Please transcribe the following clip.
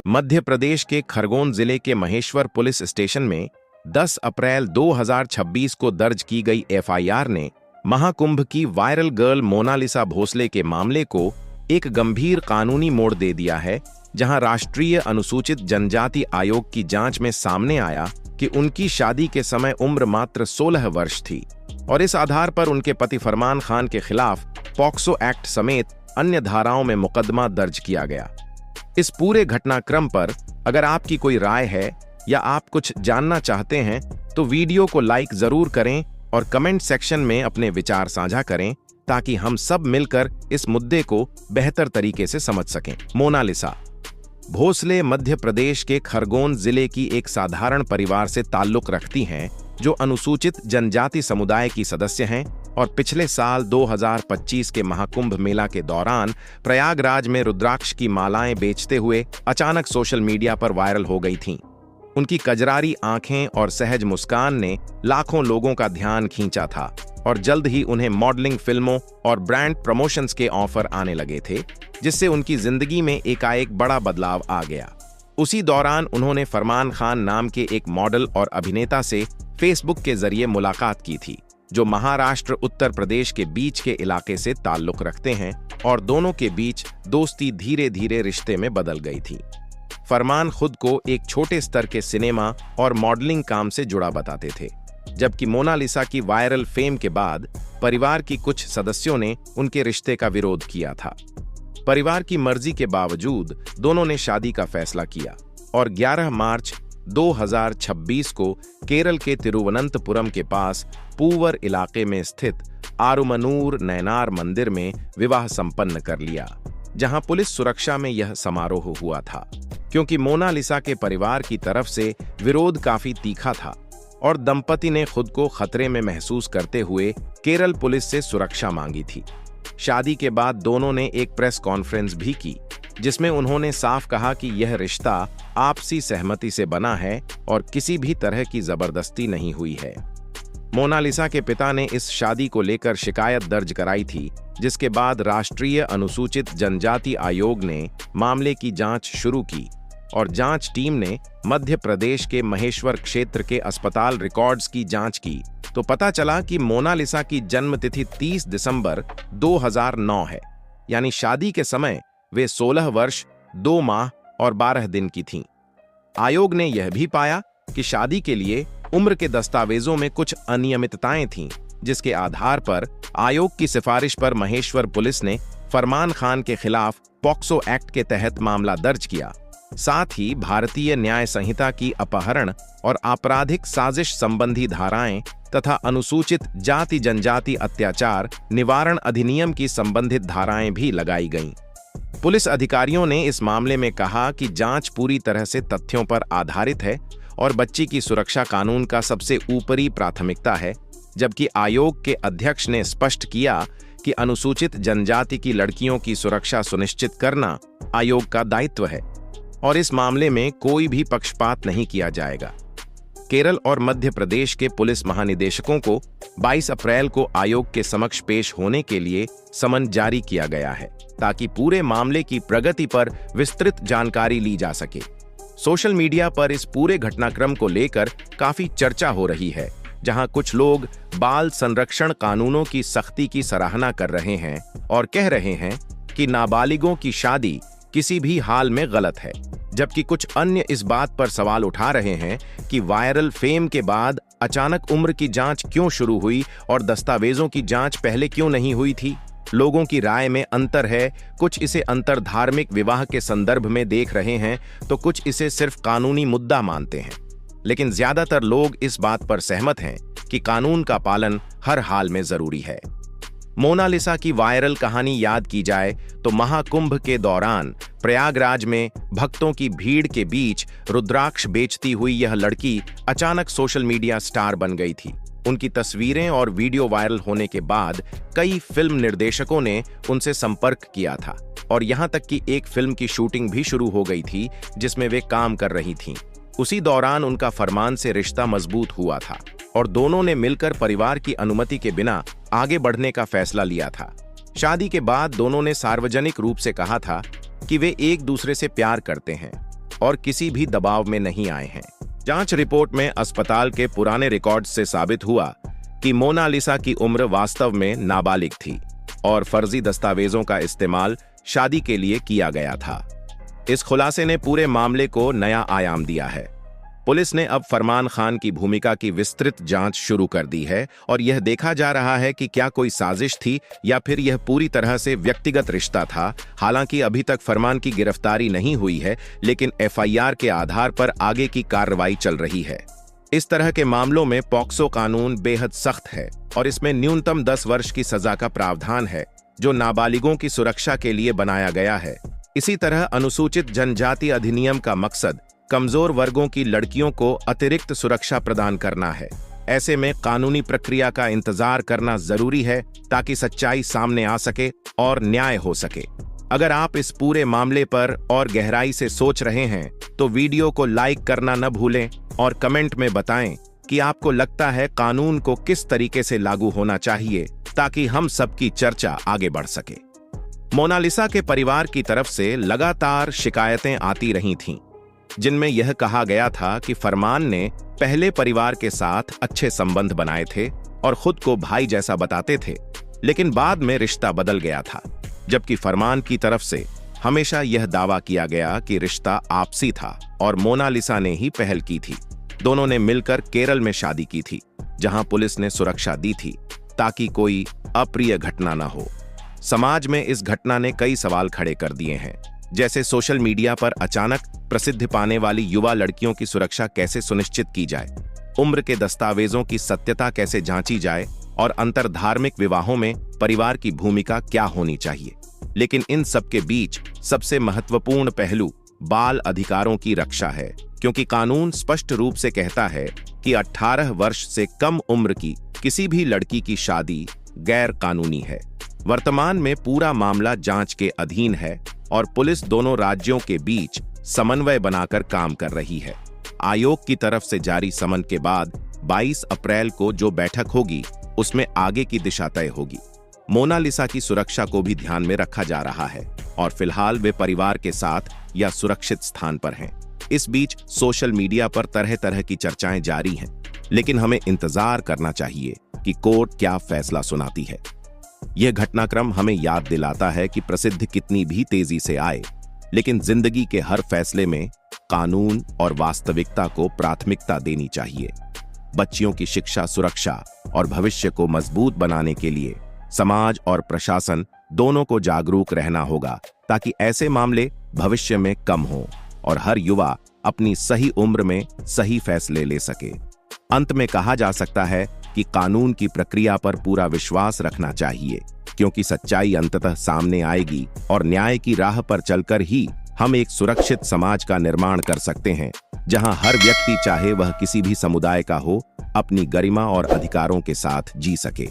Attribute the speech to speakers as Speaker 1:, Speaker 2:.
Speaker 1: मध्य प्रदेश के खरगोन जिले के महेश्वर पुलिस स्टेशन में 10 अप्रैल 2026 को दर्ज की गई एफआईआर ने महाकुंभ की वायरल गर्ल मोनालिसा भोसले के मामले को एक गंभीर कानूनी मोड़ दे दिया है, जहां राष्ट्रीय अनुसूचित जनजाति आयोग की जांच में सामने आया कि उनकी शादी के समय उम्र मात्र 16 वर्ष थी और इस आधार पर उनके पति फरमान खान के खिलाफ पॉक्सो एक्ट समेत अन्य धाराओं में मुकदमा दर्ज किया गया। इस पूरे घटनाक्रम पर अगर आपकी कोई राय है या आप कुछ जानना चाहते हैं तो वीडियो को लाइक जरूर करें और कमेंट सेक्शन में अपने विचार साझा करें, ताकि हम सब मिलकर इस मुद्दे को बेहतर तरीके से समझ सकें। मोनालिसा भोसले मध्य प्रदेश के खरगोन जिले की एक साधारण परिवार से ताल्लुक रखती हैं, जो अनुसूचित जनजाति समुदाय की सदस्य हैं और पिछले साल 2025 के महाकुंभ मेला के दौरान प्रयागराज में रुद्राक्ष की मालाएं बेचते हुए अचानक सोशल मीडिया पर वायरल हो गई थीं। उनकी कजरारी आंखें और सहज मुस्कान ने लाखों लोगों का ध्यान खींचा था और जल्द ही उन्हें मॉडलिंग फिल्मों और ब्रांड प्रमोशंस के ऑफर आने लगे थे, जिससे उनकी जिंदगी में एकाएक बड़ा बदलाव आ गया। उसी दौरान उन्होंने फरमान खान नाम के एक मॉडल और अभिनेता से फेसबुक के जरिए मुलाकात की थी, जो महाराष्ट्र उत्तर प्रदेश के बीच के इलाके से ताल्लुक रखते हैं, और दोनों के बीच दोस्ती धीरे धीरे रिश्ते में बदल गई थी। फरमान खुद को एक छोटे स्तर के सिनेमा और मॉडलिंग काम से जुड़ा बताते थे, जबकि मोनालिसा की वायरल फेम के बाद परिवार की कुछ सदस्यों ने उनके रिश्ते का विरोध किया था। परिवार की मर्जी के बावजूद दोनों ने शादी का फैसला किया और 11 मार्च 2026 को केरल के तिरुवनंतपुरम के पास पूवर इलाके में स्थित आरुमनूर नयनार मंदिर में विवाह संपन्न कर लिया, जहां पुलिस सुरक्षा में यह समारोह हुआ था, क्योंकि मोनालिसा के परिवार की तरफ से विरोध काफी तीखा था और दंपति ने खुद को खतरे में महसूस करते हुए केरल पुलिस से सुरक्षा मांगी थी। शादी के बाद दोनों ने एक प्रेस कॉन्फ्रेंस भी की, जिसमें उन्होंने साफ कहा कि यह रिश्ता आपसी सहमति से बना है और किसी भी तरह की जबरदस्ती नहीं हुई है। मोनालिसा के पिता ने इस शादी को लेकर शिकायत दर्ज कराई थी, जिसके बाद राष्ट्रीय अनुसूचित जनजाति आयोग ने मामले की जांच शुरू की और जांच टीम ने मध्य प्रदेश के महेश्वर क्षेत्र के अस्पताल रिकॉर्ड्स की जांच की तो पता चला कि मोनालिसा की जन्मतिथि 30 दिसंबर 2009 है, यानी शादी के समय वे 16 वर्ष 2 माह और 12 दिन की थीं। आयोग ने यह भी पाया कि शादी के लिए उम्र के दस्तावेजों में कुछ अनियमितताएं थीं, जिसके आधार पर आयोग की सिफारिश पर महेश्वर पुलिस ने फरमान खान के खिलाफ पॉक्सो एक्ट के तहत मामला दर्ज किया। साथ ही भारतीय न्याय संहिता की अपहरण और आपराधिक साजिश संबंधी धाराएं तथा अनुसूचित जाति जनजाति अत्याचार निवारण अधिनियम की संबंधित धाराएं भी लगाई गईं। पुलिस अधिकारियों ने इस मामले में कहा कि जांच पूरी तरह से तथ्यों पर आधारित है और बच्ची की सुरक्षा कानून का सबसे ऊपरी प्राथमिकता है, जबकि आयोग के अध्यक्ष ने स्पष्ट किया कि अनुसूचित जनजाति की लड़कियों की सुरक्षा सुनिश्चित करना आयोग का दायित्व है और इस मामले में कोई भी पक्षपात नहीं किया जाएगा। केरल और मध्य प्रदेश के पुलिस महानिदेशकों को 22 अप्रैल को आयोग के समक्ष पेश होने के लिए समन जारी किया गया है, ताकि पूरे मामले की प्रगति पर विस्तृत जानकारी ली जा सके। सोशल मीडिया पर इस पूरे घटनाक्रम को लेकर काफी चर्चा हो रही है, जहां कुछ लोग बाल संरक्षण कानूनों की सख्ती की सराहना कर रहे हैं और कह रहे हैं कि नाबालिगों की शादी किसी भी हाल में गलत है, जबकि कुछ अन्य इस बात पर सवाल उठा रहे हैं कि वायरल फेम के बाद अचानक उम्र की जांच क्यों शुरू हुई और दस्तावेजों की जांच पहले क्यों नहीं हुई थी। लोगों की राय में अंतर है, कुछ इसे अंतर धार्मिक विवाह के संदर्भ में देख रहे हैं तो कुछ इसे सिर्फ कानूनी मुद्दा मानते हैं, लेकिन ज्यादातर लोग इस बात पर सहमत हैं कि कानून का पालन हर हाल में जरूरी है। मोनालिसा की वायरल कहानी याद की जाए तो महाकुंभ के दौरान प्रयागराज में भक्तों की भीड़ के बीच रुद्राक्ष बेचती हुई यह लड़की अचानक सोशल मीडिया स्टार बन गई थी। उनकी तस्वीरें और वीडियो वायरल होने के बाद कई फिल्म निर्देशकों ने उनसे संपर्क किया था और यहां तक कि एक फिल्म की शूटिंग भी शुरू हो गई थी जिसमें वे काम कर रही थीं। उसी दौरान उनका फरमान से रिश्ता मजबूत हुआ था और दोनों ने मिलकर परिवार की अनुमति के बिना आगे बढ़ने का फैसला लिया था। शादी के बाद दोनों ने सार्वजनिक रूप से कहा था कि वे एक दूसरे से प्यार करते हैं और किसी भी दबाव में नहीं आए हैं। जांच रिपोर्ट में अस्पताल के पुराने रिकॉर्ड्स से साबित हुआ कि मोनालिसा की उम्र वास्तव में नाबालिग थी और फर्जी दस्तावेजों का इस्तेमाल शादी के लिए किया गया था। इस खुलासे ने पूरे मामले को नया आयाम दिया है। पुलिस ने अब फरमान खान की भूमिका की विस्तृत जांच शुरू कर दी है और यह देखा जा रहा है कि क्या कोई साजिश थी या फिर यह पूरी तरह से व्यक्तिगत रिश्ता था। हालांकि अभी तक फरमान की गिरफ्तारी नहीं हुई है, लेकिन एफआईआर के आधार पर आगे की कार्रवाई चल रही है। इस तरह के मामलों में पॉक्सो कानून बेहद सख्त है और इसमें न्यूनतम 10 वर्ष की सजा का प्रावधान है, जो नाबालिगों की सुरक्षा के लिए बनाया गया है। इसी तरह अनुसूचित जनजाति अधिनियम का मकसद कमजोर वर्गों की लड़कियों को अतिरिक्त सुरक्षा प्रदान करना है। ऐसे में कानूनी प्रक्रिया का इंतजार करना जरूरी है ताकि सच्चाई सामने आ सके और न्याय हो सके। अगर आप इस पूरे मामले पर और गहराई से सोच रहे हैं तो वीडियो को लाइक करना न भूलें और कमेंट में बताएं कि आपको लगता है कानून को किस तरीके से लागू होना चाहिए, ताकि हम सबकी चर्चा आगे बढ़ सके। मोनालिसा के परिवार की तरफ से लगातार शिकायतें आती रही थीं, जिनमें यह कहा गया था कि फरमान ने पहले परिवार के साथ अच्छे संबंध बनाए थे और खुद को भाई जैसा बताते थे, लेकिन बाद में रिश्ता बदल गया था। जबकि फरमान की तरफ से हमेशा यह दावा किया गया कि रिश्ता आपसी था और मोनालिसा ने ही पहल की थी। दोनों ने मिलकर केरल में शादी की थी, जहां पुलिस ने सुरक्षा दी थी ताकि कोई अप्रिय घटना न हो। समाज में इस घटना ने कई सवाल खड़े कर दिए हैं, जैसे सोशल मीडिया पर अचानक प्रसिद्धि पाने वाली युवा लड़कियों की सुरक्षा कैसे सुनिश्चित की जाए, उम्र के दस्तावेजों की सत्यता कैसे जांची जाए और अंतरधार्मिक विवाहों में परिवार की भूमिका क्या होनी चाहिए। लेकिन इन सब के बीच सबसे महत्वपूर्ण पहलू बाल अधिकारों की रक्षा है, क्योंकि कानून स्पष्ट रूप से कहता है कि 18 वर्ष से कम उम्र की किसी भी लड़की की शादी गैर कानूनी है। वर्तमान में पूरा मामला जांच के अधीन है और पुलिस दोनों राज्यों के बीच समन्वय बनाकर काम कर रही है। आयोग की तरफ से जारी समन के बाद 22 अप्रैल को जो बैठक होगी, उसमें आगे की दिशा तय होगी। मोनालिसा की सुरक्षा को भी ध्यान में रखा जा रहा है और फिलहाल वे परिवार के साथ या सुरक्षित स्थान पर हैं। इस बीच सोशल मीडिया पर तरह तरह की चर्चाएं जारी हैं, लेकिन हमें इंतजार करना चाहिए कि कोर्ट क्या फैसला सुनाती है। यह घटनाक्रम हमें याद दिलाता है कि प्रसिद्धि कितनी भी तेजी से आए, लेकिन जिंदगी के हर फैसले में कानून और वास्तविकता को प्राथमिकता देनी चाहिए। बच्चियों की शिक्षा, सुरक्षा और भविष्य को मजबूत बनाने के लिए समाज और प्रशासन दोनों को जागरूक रहना होगा, ताकि ऐसे मामले भविष्य में कम हों और हर युवा अपनी सही उम्र में सही फैसले ले सके। अंत में कहा जा सकता है कि कानून की प्रक्रिया पर पूरा विश्वास रखना चाहिए, क्योंकि सच्चाई अंततः सामने आएगी और न्याय की राह पर चलकर ही हम एक सुरक्षित समाज का निर्माण कर सकते हैं, जहां हर व्यक्ति, चाहे वह किसी भी समुदाय का हो, अपनी गरिमा और अधिकारों के साथ जी सके।